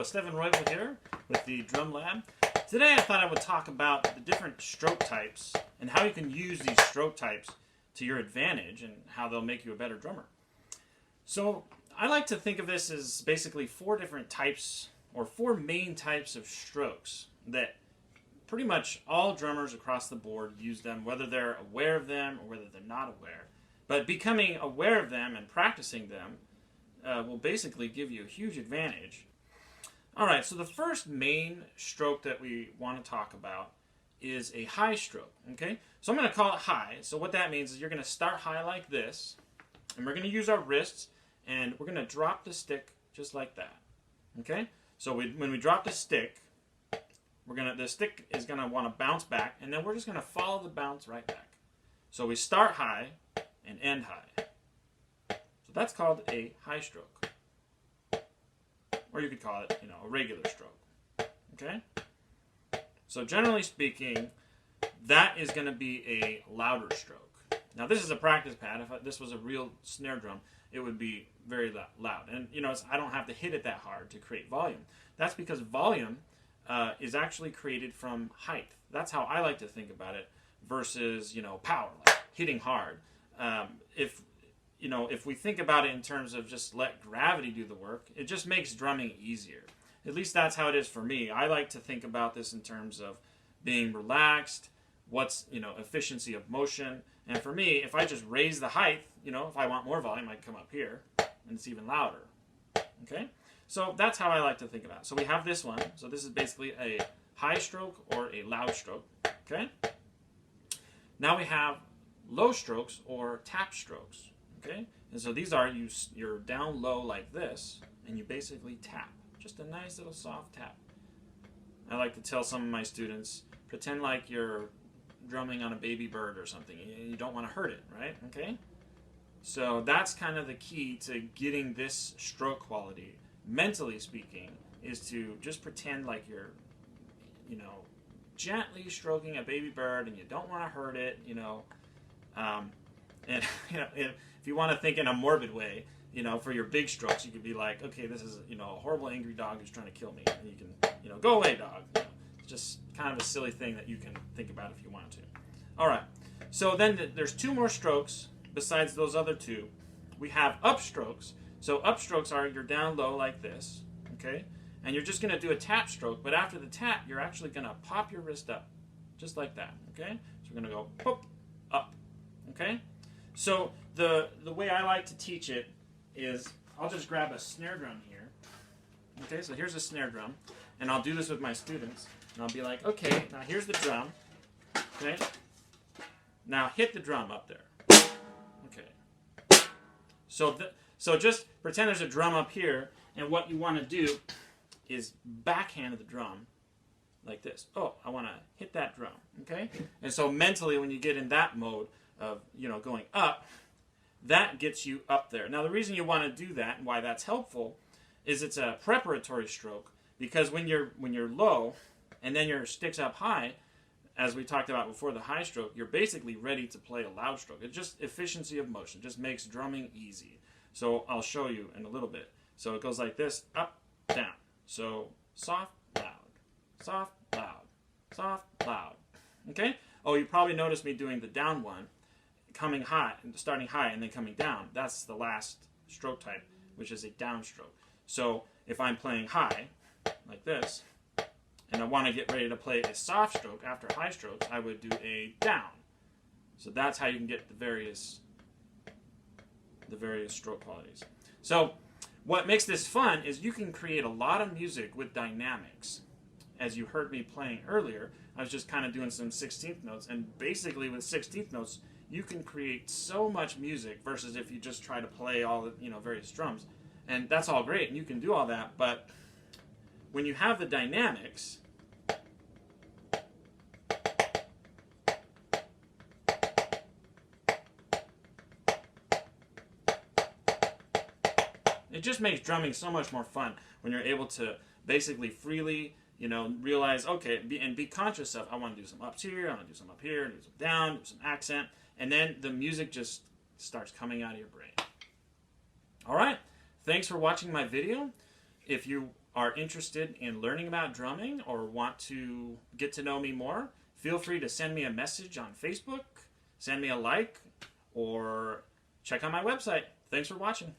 Stefan Roybal here with the Drum Lab. Today I thought I would talk about the different stroke types and how you can use these stroke types to your advantage and how they'll make you a better drummer. So I like to think of this as basically four different types or four main types of strokes that pretty much all drummers across the board use them, whether they're aware of them or whether they're not aware. But becoming aware of them and practicing them will basically give you a huge advantage. Alright, so the first main stroke that we want to talk about is a high stroke. Okay, so I'm going to call it high. So what that means is you're going to start high like this, and we're going to use our wrists, and we're going to drop the stick just like that. Okay, so when we drop the stick, the stick is going to want to bounce back, and then we're just going to follow the bounce right back. So we start high and end high. So that's called a high stroke. Or you could call it, a regular stroke. Okay? So generally speaking, that is going to be a louder stroke. Now this is a practice pad. If this was a real snare drum, it would be very loud. And I don't have to hit it that hard to create volume. That's because volume is actually created from height. That's how I like to think about it versus, power, like hitting hard. If we think about it in terms of just let gravity do the work, it just makes drumming easier. At least that's how it is for me. I like to think about this in terms of being relaxed, what's, efficiency of motion. And for me, if I just raise the height, if I want more volume, I can come up here and it's even louder. Okay? So that's how I like to think about it. So we have this one. So this is basically a high stroke or a loud stroke. Okay? Now we have low strokes or tap strokes. Okay? And so these are, you're down low like this, and you basically tap. Just a nice little soft tap. I like to tell some of my students, pretend like you're drumming on a baby bird or something. You don't want to hurt it, right? Okay? So that's kind of the key to getting this stroke quality, mentally speaking, is to just pretend like you're, gently stroking a baby bird and you don't want to hurt it, and if you want to think in a morbid way, for your big strokes, you could be like, okay, this is a horrible angry dog who's trying to kill me, and you can go away, dog. It's just kind of a silly thing that you can think about if you want to. All right. So then there's two more strokes besides those other two. We have upstrokes. So upstrokes are you're down low like this, okay, and you're just going to do a tap stroke. But after the tap, you're actually going to pop your wrist up, just like that. Okay. So we're going to go pop up. Okay. So the way I like to teach it is I'll just grab a snare drum here. Okay, so here's a snare drum, and I'll do this with my students, and I'll be like, okay, now here's the drum. Okay, now hit the drum up there. Okay, so just pretend there's a drum up here, and what you want to do is backhand the drum like this. Oh, I want to hit that drum. Okay, and so mentally when you get in that mode of going up, that gets you up there. Now the reason you want to do that and why that's helpful is it's a preparatory stroke, because when you're low and then your stick's up high, as we talked about before the high stroke, you're basically ready to play a loud stroke. It's just efficiency of motion, just makes drumming easy. So I'll show you in a little bit. So it goes like this, up, down. So soft, loud, soft, loud, soft, loud. Okay? Oh, you probably noticed me doing the down one, coming high, starting high and then coming down. That's the last stroke type, which is a down stroke. So if I'm playing high, like this, and I want to get ready to play a soft stroke after high strokes, I would do a down. So that's how you can get the various stroke qualities. So what makes this fun is you can create a lot of music with dynamics. As you heard me playing earlier, I was just kind of doing some 16th notes, and basically with 16th notes, you can create so much music versus if you just try to play all the various drums. And that's all great, and you can do all that, but when you have the dynamics, it just makes drumming so much more fun when you're able to basically freely, realize, okay, be conscious of, I want to do some ups here, I want to do some up here, do some down, do some accent, and then the music just starts coming out of your brain. All right, thanks for watching my video. If you are interested in learning about drumming or want to get to know me more, feel free to send me a message on Facebook, send me a like, or check out my website. Thanks for watching.